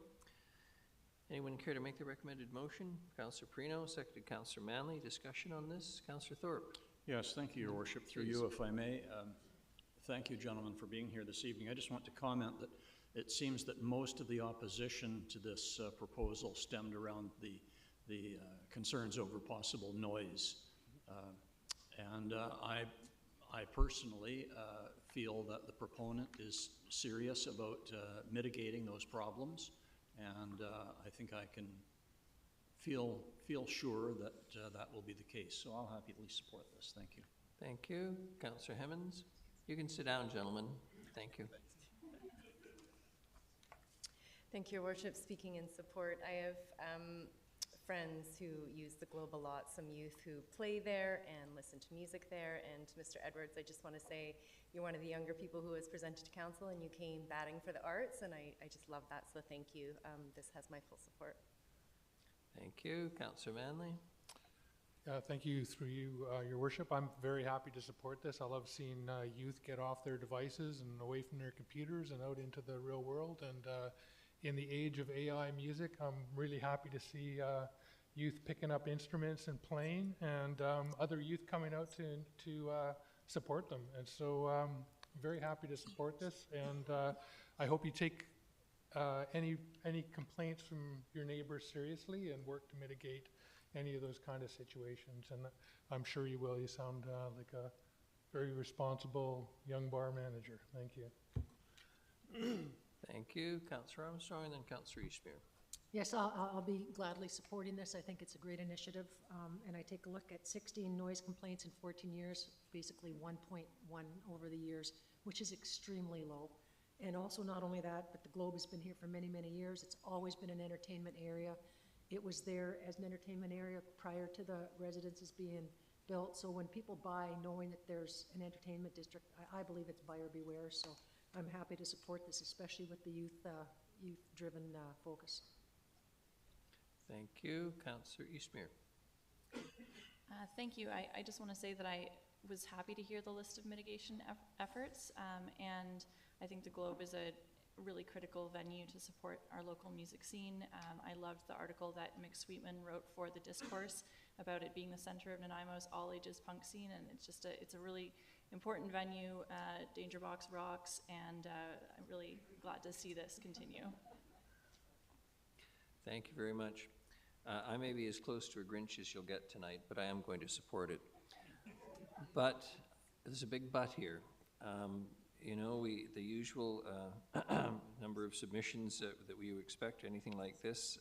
Speaker 1: Anyone care to make the recommended motion? Councillor Perino, seconded Councillor Manley. Discussion on this? Councillor Thorpe.
Speaker 4: Yes, thank you, Your Worship. Through you, if I may. Thank you, gentlemen, for being here this evening. I just want to comment that it seems that most of the opposition to this proposal stemmed around the concerns over possible noise. And I personally feel that the proponent is serious about mitigating those problems, and I think I can feel sure that that will be the case. So I'll happily support this. Thank you.
Speaker 1: Thank you. Councillor Hemmons. You can sit down, gentlemen. Thank you.
Speaker 12: Thank you, Your Worship. Speaking in support, I have friends who use the Globe a lot, some youth who play there and listen to music there. And to Mr. Edwards, I just want to say you're one of the younger people who was presented to council, and you came batting for the arts, and I just love that, so thank you. This has my full support.
Speaker 1: Thank you. Councillor Manley.
Speaker 15: Thank you, through you, Your Worship. I'm very happy to support this. I love seeing youth get off their devices and away from their computers and out into the real world. And in the age of AI music, I'm really happy to see youth picking up instruments and playing, and other youth coming out to support them. And so very happy to support this, and I hope you take any complaints from your neighbors seriously and work to mitigate any of those kind of situations. And I'm sure you will. You sound like a very responsible young bar manager. Thank you.
Speaker 1: Thank you, Councillor Armstrong, and then Councillor Eastmere.
Speaker 14: Yes, I'll be gladly supporting this. I think it's a great initiative. And I take a look at 16 noise complaints in 14 years, basically 1.1 over the years, which is extremely low. And also not only that, but the Globe has been here for many, many years. It's always been an entertainment area. It was there as an entertainment area prior to the residences being built. So when people buy knowing that there's an entertainment district, I believe it's buyer beware. So I'm happy to support this, especially with the youth-driven focus.
Speaker 1: Thank you, Councillor Eastmere.
Speaker 17: Thank you. I just want to say that I was happy to hear the list of mitigation efforts, and I think the Globe is a really critical venue to support our local music scene. I loved the article that Mick Sweetman wrote for The Discourse about it being the center of Nanaimo's all-ages punk scene, and it's a really important venue. Danger Box rocks, and I'm really glad to see this continue.
Speaker 1: Thank you very much. I may be as close to a Grinch as you'll get tonight, but I am going to support it. But there's a big but here. You know, the usual number of submissions that we expect, anything like this,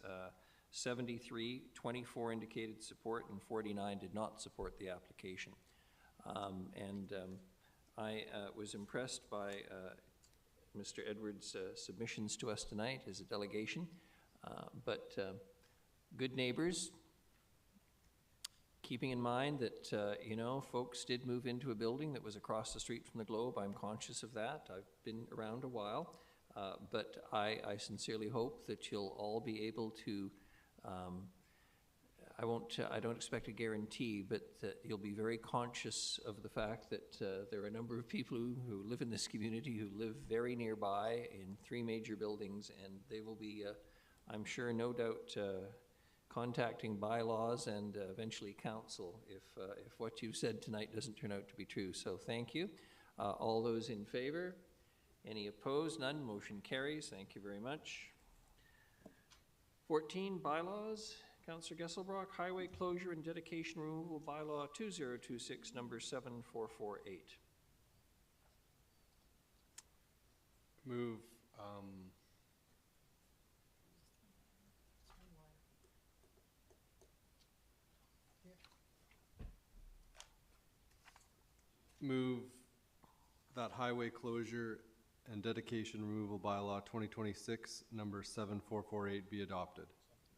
Speaker 1: 73, 24 indicated support, and 49 did not support the application. I was impressed by Mr. Edwards' submissions to us tonight as a delegation, but good neighbors, keeping in mind that, you know, folks did move into a building that was across the street from the Globe. I'm conscious of that. I've been around a while. But I sincerely hope that you'll all be able to, I don't expect a guarantee, but that you'll be very conscious of the fact that there are a number of people who live in this community who live very nearby in 3 major buildings, and they will be, I'm sure, no doubt, contacting bylaws and eventually council if what you've said tonight doesn't turn out to be true. So thank you. All those in favor? Any opposed? None. Motion carries. Thank you very much. 14, bylaws. Councillor Gesselbrock, Highway Closure and Dedication Removal Bylaw 2026, number 7448.
Speaker 5: Move move that highway closure and dedication removal bylaw 2026 number 7448 be adopted.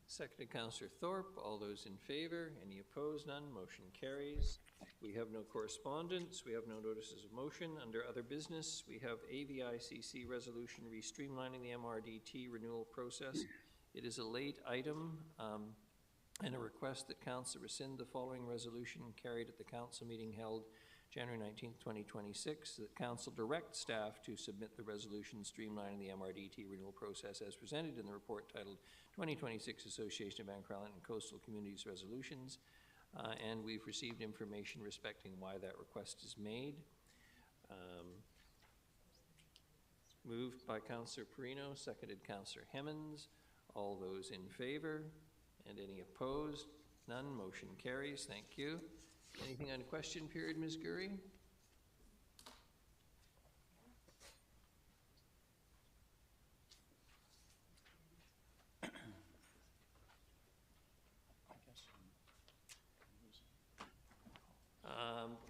Speaker 1: Seconded, Councillor Thorpe. All those in favor? Any opposed? None. Motion carries. We have no correspondence. We have no notices of motion. Under other business, we have AVICC resolution re-streamlining the MRDT renewal process. It is a late item and a request that Council rescind the following resolution carried at the Council meeting held January 19th, 2026, that Council direct staff to submit the resolution streamlining the MRDT renewal process as presented in the report titled 2026 Association of Vancouver Island and Coastal Communities Resolutions, and we've received information respecting why that request is made. Moved by Councillor Perino, seconded Councillor Hemmons. All those in favor and any opposed? None. Motion carries. Thank you. Anything on question period, Ms. Gurry?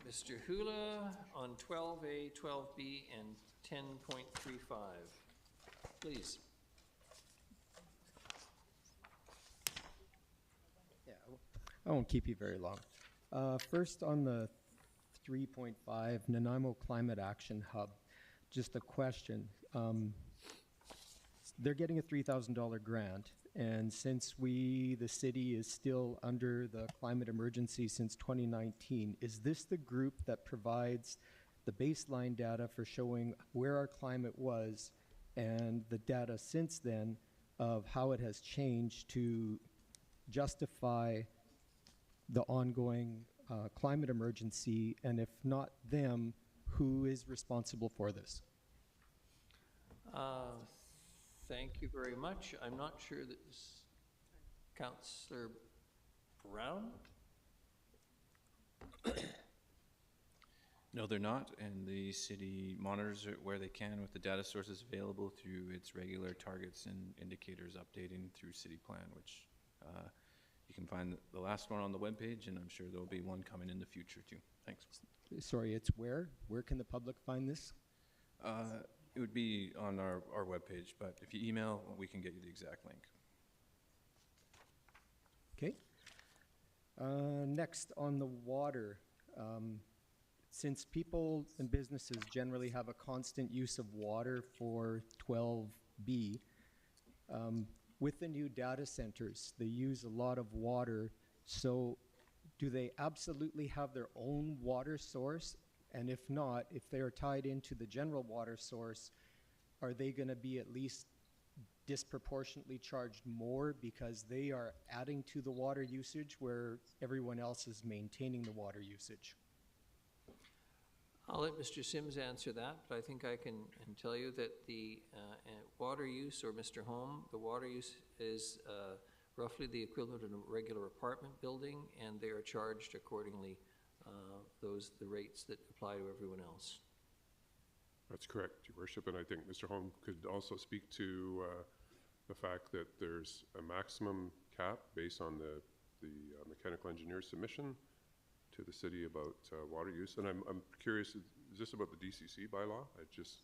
Speaker 1: Mr. Hula on 12A, 12B, and 10.35. Please.
Speaker 18: Yeah, I won't keep you very long. First, on the 3.5 Nanaimo Climate Action Hub, just a question. They're getting a $3,000 grant, and since the city is still under the climate emergency since 2019, is this the group that provides the baseline data for showing where our climate was and the data since then of how it has changed to justify the ongoing climate emergency? And if not them, who is responsible for this?
Speaker 1: Thank you very much. I'm not sure that Councillor Brown?
Speaker 6: No, they're not, and the city monitors it where they can with the data sources available through its regular targets and indicators updating through city plan, which you can find the last one on the webpage, and I'm sure there'll be one coming in the future too. Thanks.
Speaker 18: Sorry, it's where? Where can the public find this?
Speaker 6: It would be on our webpage, but if you email, we can get you the exact link.
Speaker 18: Okay. Next, on the water. Since people and businesses generally have a constant use of water for 12B, with the new data centers, they use a lot of water. So do they absolutely have their own water source? And if not, if they are tied into the general water source, are they going to be at least disproportionately charged more because they are adding to the water usage where everyone else is maintaining the water usage?
Speaker 1: I'll let Mr. Sims answer that, but I think I can tell you that the water use, or Mr. Holm, the water use is roughly the equivalent of a regular apartment building, and they are charged accordingly, the rates that apply to everyone else.
Speaker 3: That's correct, Your Worship, and I think Mr. Holm could also speak to the fact that there's a maximum cap based on the mechanical engineer's submission to the city about water use. And I'm curious, is this about the DCC bylaw?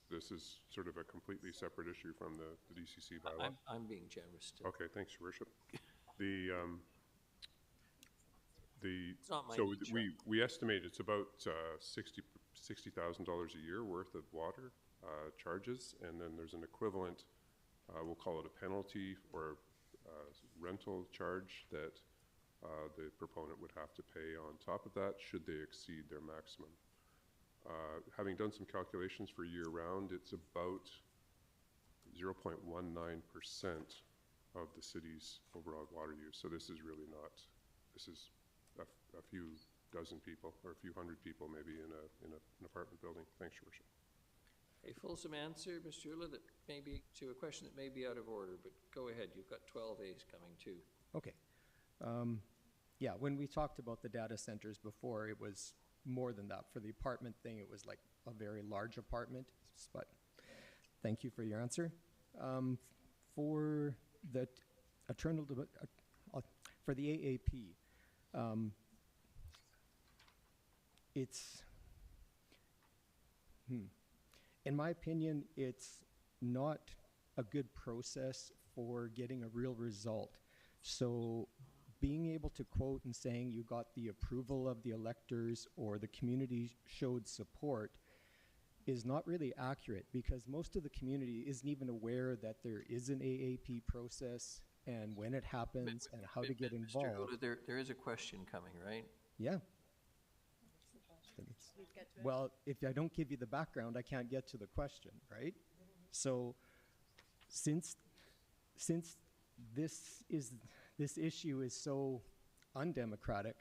Speaker 3: This is sort of a completely separate issue from the DCC bylaw.
Speaker 1: I'm being generous too.
Speaker 3: Okay, thanks, Your Worship.
Speaker 1: It's not my
Speaker 3: so
Speaker 1: nature.
Speaker 3: we estimate it's about $60,000 a year worth of water charges, and then there's an equivalent, we'll call it a penalty or rental charge that the proponent would have to pay on top of that should they exceed their maximum. Having done some calculations for year-round, it's about 0.19% of the city's overall water use. So this is really not, this is a few dozen people or a few hundred people maybe in an apartment building. Thanks, Your Worship.
Speaker 1: A fulsome answer, Mr. Hula, that may be to a question that may be out of order, but go ahead. You've got 12As coming too.
Speaker 18: Okay. Yeah, when we talked about the data centers before, it was more than that. For the apartment thing, it was like a very large apartment, but thank you for your answer. For the for the AAP, it's, in my opinion, it's not a good process for getting a real result. So being able to quote and saying you got the approval of the electors or the community showed support is not really accurate, because most of the community isn't even aware that there is an AAP process and when it happens and how to get involved.
Speaker 1: Mr. Hula, there is a question coming, right?
Speaker 18: Yeah. Well, if I don't give you the background, I can't get to the question, right? So since this issue is so undemocratic,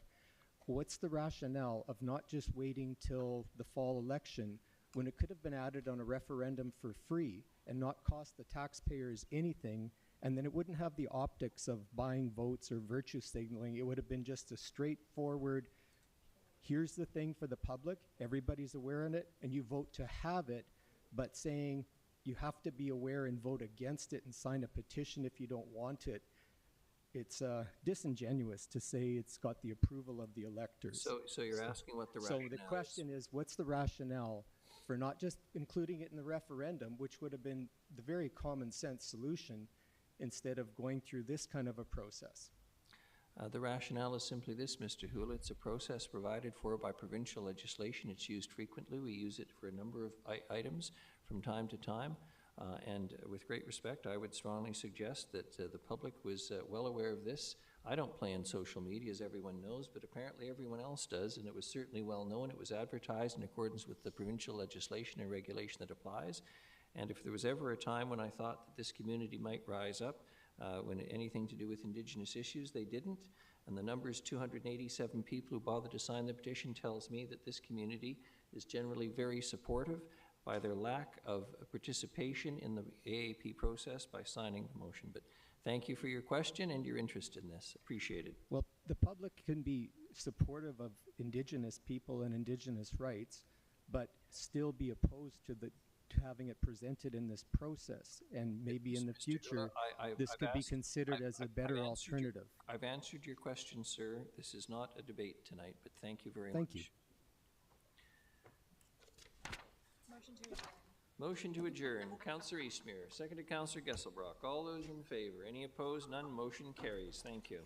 Speaker 18: what's the rationale of not just waiting till the fall election when it could have been added on a referendum for free and not cost the taxpayers anything, and then it wouldn't have the optics of buying votes or virtue signaling? It would have been just a straightforward, here's the thing for the public, everybody's aware of it, and you vote to have it, but saying you have to be aware and vote against it and sign a petition if you don't want it. It's disingenuous to say it's got the approval of the electors.
Speaker 1: So you're asking what the rationale
Speaker 18: is. So the question is, what's the rationale for not just including it in the referendum, which would have been the very common sense solution, instead of going through this kind of a process?
Speaker 1: The rationale is simply this, Mr. Hula. It's a process provided for by provincial legislation. It's used frequently. We use it for a number of items from time to time. And with great respect, I would strongly suggest that the public was well aware of this. I don't play in social media, as everyone knows, but apparently everyone else does, and it was certainly well known. It was advertised in accordance with the provincial legislation and regulation that applies. And if there was ever a time when I thought that this community might rise up, when anything to do with Indigenous issues, they didn't. And the number is 287 people who bothered to sign the petition tells me that this community is generally very supportive by their lack of participation in the AAP process by signing the motion. But thank you for your question and your interest in this. Appreciate it.
Speaker 18: Well, the public can be supportive of Indigenous people and Indigenous rights, but still be opposed to having it presented in this process. And maybe in the future, this could be considered as a better alternative.
Speaker 1: I've answered your question, sir. This is not a debate tonight, but thank you very much.
Speaker 18: Thank you.
Speaker 1: Motion to adjourn. Councillor Eastmere, seconded Councillor Gesselbrock. All those in favor? Any opposed? None. Motion carries. Thank you.